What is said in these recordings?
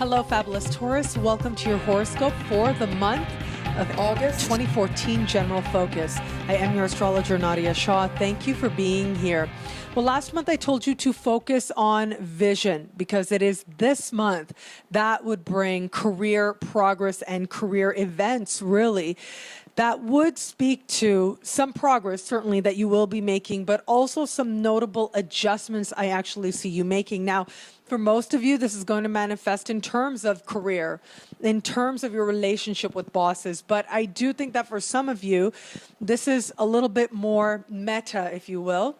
Hello, fabulous Taurus. Welcome to your horoscope for the month of August 2014 General Focus. I am your astrologer, Nadiya Shah. Thank you for being here. Well, last month I told you to focus on vision because it is this month that would bring career progress and career events, really, that would speak to some progress, certainly, that you will be making, but also some notable adjustments I actually see you making. Now, for most of you, this is going to manifest in terms of career, in terms of your relationship with bosses. But I do think that for some of you, this is a little bit more meta, if you will.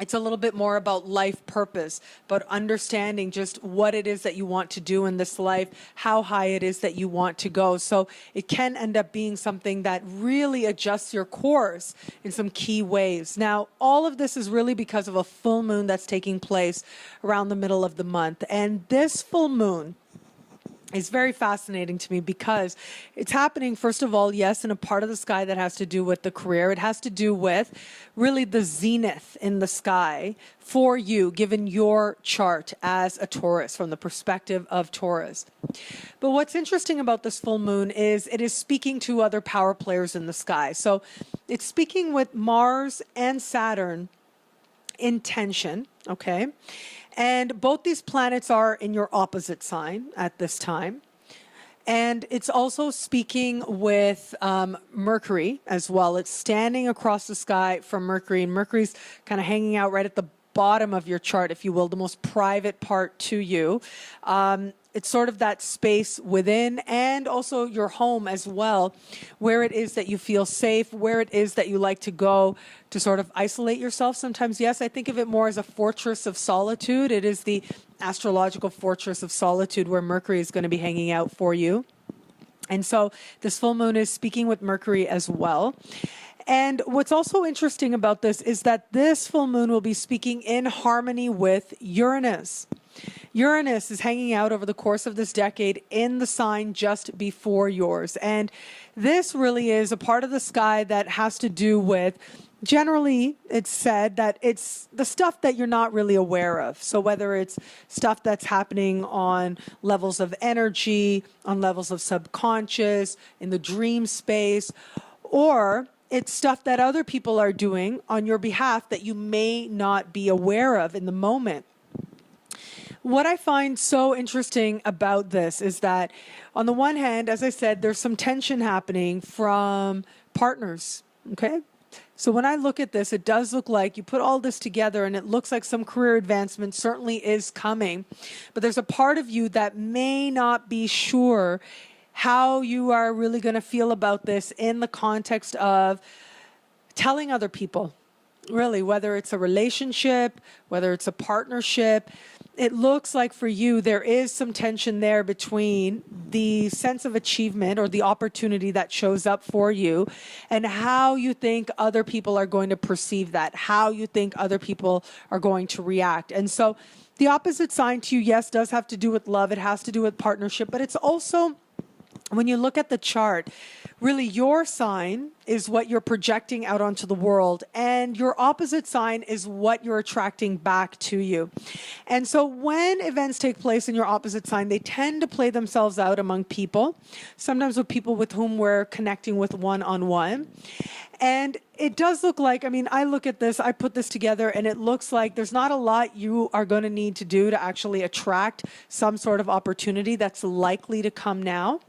It's a little bit more about life purpose, about understanding just what it is that you want to do in this life, how high it is that you want to go. So it can end up being something that really adjusts your course in some key ways. Now, all of this is really because of a full moon that's taking place around the middle of the month. And this full moon is very fascinating to me because it's happening, first of all, yes, in a part of the sky that has to do with the career. It has to do with really the zenith in the sky for you, given your chart as a Taurus, from the perspective of Taurus. But what's interesting about this full moon is it is speaking to other power players in the sky. So it's speaking with Mars and Saturn in tension, okay? And both these planets are in your opposite sign at this time. And it's also speaking with Mercury as well. It's standing across the sky from Mercury, and Mercury's kind of hanging out right at the bottom of your chart, if you will, the most private part to you. It's sort of that space within and also your home as well, where it is that you feel safe, where it is that you like to go to sort of isolate yourself sometimes. Yes, I think of it more as a fortress of solitude. It is the astrological fortress of solitude where Mercury is going to be hanging out for you. And so this full moon is speaking with Mercury as well. And what's also interesting about this is that this full moon will be speaking in harmony with Uranus. Uranus is hanging out over the course of this decade in the sign just before yours. And this really is a part of the sky that has to do with, generally, it's said that it's the stuff that you're not really aware of. So whether it's stuff that's happening on levels of energy, on levels of subconscious, in the dream space, or it's stuff that other people are doing on your behalf that you may not be aware of in the moment. What I find so interesting about this is that, on the one hand, as I said, there's some tension happening from partners, okay? So when I look at this, it does look like you put all this together and it looks like some career advancement certainly is coming. But there's a part of you that may not be sure how you are really going to feel about this in the context of telling other people, really, whether it's a relationship, whether it's a partnership. It looks like for you, there is some tension there between the sense of achievement or the opportunity that shows up for you and how you think other people are going to perceive that, how you think other people are going to react. And so the opposite sign to you, yes, does have to do with love. It has to do with partnership, but it's also, when you look at the chart, really your sign is what you're projecting out onto the world, and your opposite sign is what you're attracting back to you. And so when events take place in your opposite sign, they tend to play themselves out among people, sometimes with people with whom we're connecting with one-on-one. And it does look like, I mean, I look at this, I put this together, and it looks like there's not a lot you are going to need to do to actually attract some sort of opportunity that's likely to come now.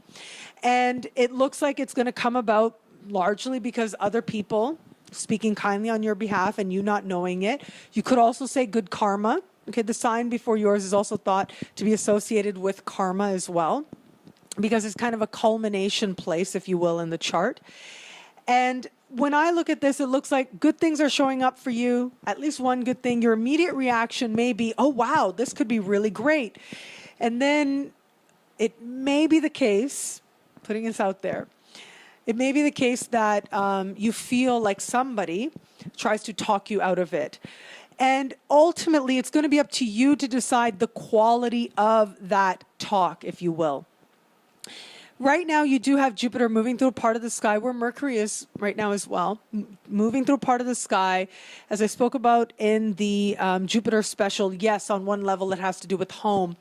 And it looks like it's going to come about largely because other people speaking kindly on your behalf and you not knowing it. You could also say good karma. Okay, the sign before yours is also thought to be associated with karma as well, because it's kind of a culmination place, if you will, in the chart. And when I look at this, it looks like good things are showing up for you, at least one good thing. Your immediate reaction may be, oh, wow, this could be really great. And then it may be the case, putting this out there, it may be the case that you feel like somebody tries to talk you out of it. And ultimately, it's going to be up to you to decide the quality of that talk, if you will. Right now, you do have Jupiter moving through a part of the sky where Mercury is right now as well, moving through a part of the sky. As I spoke about in the Jupiter special, yes, on one level, it has to do with home.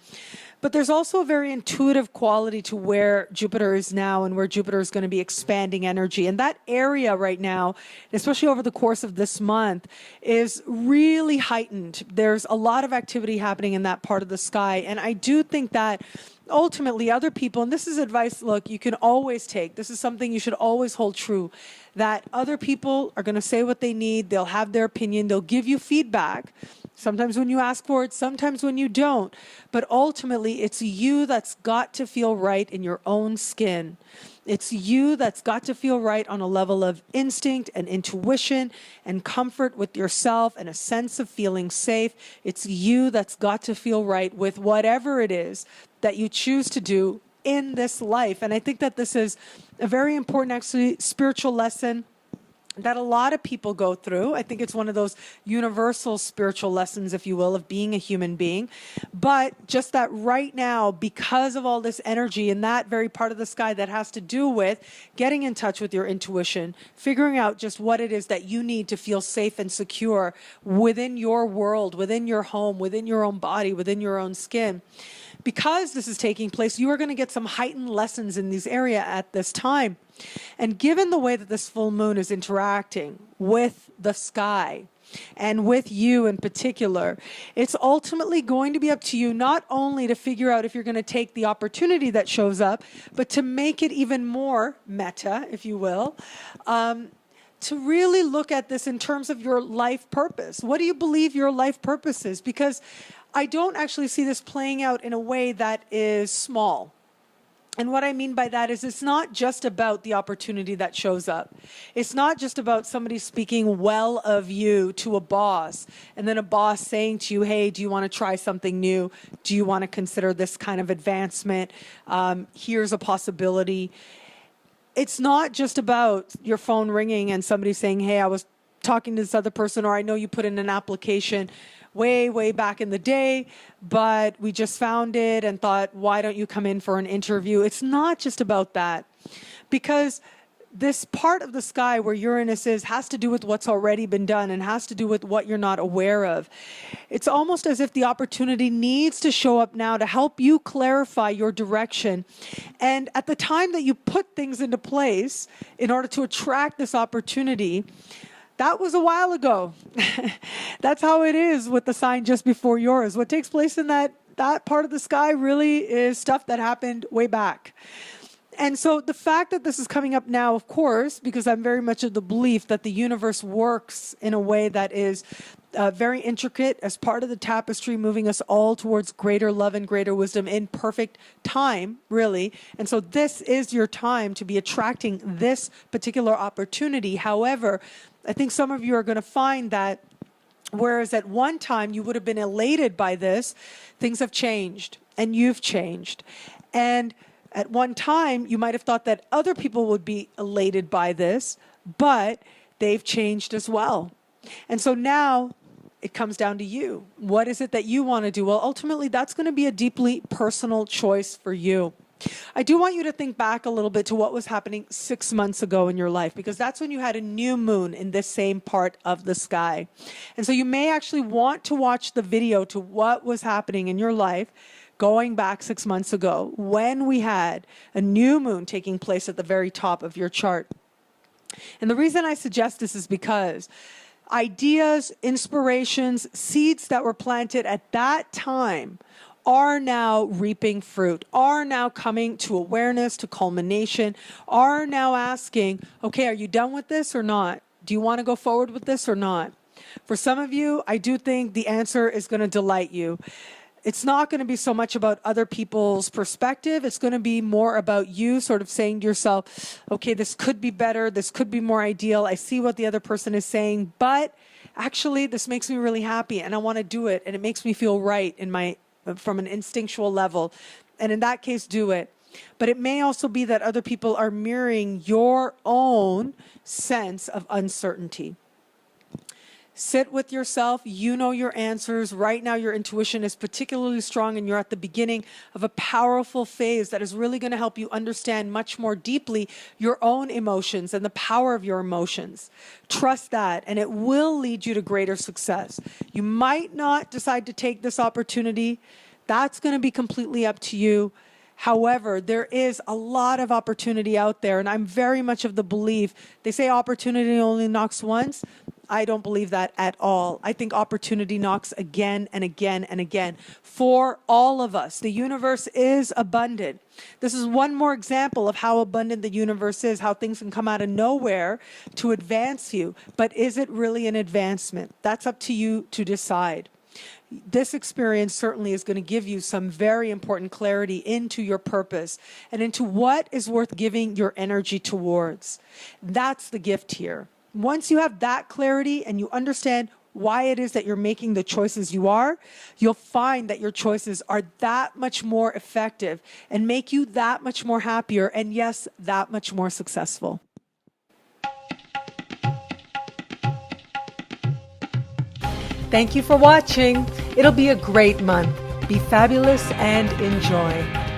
But there's also a very intuitive quality to where Jupiter is now and where Jupiter is going to be expanding energy. And that area right now, especially over the course of this month, is really heightened. There's a lot of activity happening in that part of the sky. And I do think that ultimately other people, and this is advice, look, you can always take, this is something you should always hold true, that other people are going to say what they need, they'll have their opinion, they'll give you feedback, sometimes when you ask for it, sometimes when you don't, but ultimately it's you that's got to feel right in your own skin. It's you that's got to feel right on a level of instinct and intuition and comfort with yourself and a sense of feeling safe. It's you that's got to feel right with whatever it is that you choose to do in this life. And I think that this is a very important, actually, spiritual lesson that a lot of people go through. I think it's one of those universal spiritual lessons, if you will, of being a human being. But just that right now, because of all this energy in that very part of the sky that has to do with getting in touch with your intuition, figuring out just what it is that you need to feel safe and secure within your world, within your home, within your own body, within your own skin. Because this is taking place, you are going to get some heightened lessons in this area at this time. And given the way that this full moon is interacting with the sky and with you in particular, it's ultimately going to be up to you not only to figure out if you're going to take the opportunity that shows up, but to make it even more meta, if you will, to really look at this in terms of your life purpose. What do you believe your life purpose is? Because I don't actually see this playing out in a way that is small. And what I mean by that is it's not just about the opportunity that shows up. It's not just about somebody speaking well of you to a boss and then a boss saying to you, hey, do you want to try something new? Do you want to consider this kind of advancement? Here's a possibility. It's not just about your phone ringing and somebody saying, hey, I was talking to this other person, or I know you put in an application way back in the day, but we just found it and thought, why don't you come in for an interview? It's not just about that, because this part of the sky where Uranus is has to do with what's already been done and has to do with what you're not aware of. It's almost as if the opportunity needs to show up now to help you clarify your direction. And at the time that you put things into place in order to attract this opportunity, that was a while ago. That's how it is with the sign just before yours. What takes place in that part of the sky really is stuff that happened way back. And so the fact that this is coming up now, of course, because I'm very much of the belief that the universe works in a way that is very intricate as part of the tapestry, moving us all towards greater love and greater wisdom in perfect time, really. And so this is your time to be attracting this particular opportunity. However, I think some of you are going to find that whereas at one time you would have been elated by this, things have changed and you've changed. And at one time you might have thought that other people would be elated by this, but they've changed as well. And so now it comes down to you. What is it that you want to do? Well, ultimately that's going to be a deeply personal choice for you. I do want you to think back a little bit to what was happening 6 months ago in your life, because that's when you had a new moon in this same part of the sky. And so you may actually want to watch the video to what was happening in your life going back 6 months ago when we had a new moon taking place at the very top of your chart. And the reason I suggest this is because ideas, inspirations, seeds that were planted at that time are now reaping fruit, are now coming to awareness, to culmination, are now asking, okay, are you done with this or not? Do you want to go forward with this or not? For some of you, I do think the answer is going to delight you. It's not going to be so much about other people's perspective. It's going to be more about you sort of saying to yourself, okay, this could be better. This could be more ideal. I see what the other person is saying, but actually this makes me really happy and I want to do it. And it makes me feel right from an instinctual level. And in that case, do it. But it may also be that other people are mirroring your own sense of uncertainty. Sit with yourself. You know your answers. Right now, your intuition is particularly strong and you're at the beginning of a powerful phase that is really going to help you understand much more deeply your own emotions and the power of your emotions. Trust that, and it will lead you to greater success. You might not decide to take this opportunity That's going to be completely up to you. However, there is a lot of opportunity out there, and I'm very much of the belief, they say opportunity only knocks once. I don't believe that at all. I think opportunity knocks again and again and again for all of us. The universe is abundant. This is one more example of how abundant the universe is, how things can come out of nowhere to advance you. But is it really an advancement? That's up to you to decide. This experience certainly is going to give you some very important clarity into your purpose and into what is worth giving your energy towards. That's the gift here. Once you have that clarity and you understand why it is that you're making the choices you are, you'll find that your choices are that much more effective and make you that much more happier and, yes, that much more successful. Thank you for watching. It'll be a great month. Be fabulous and enjoy.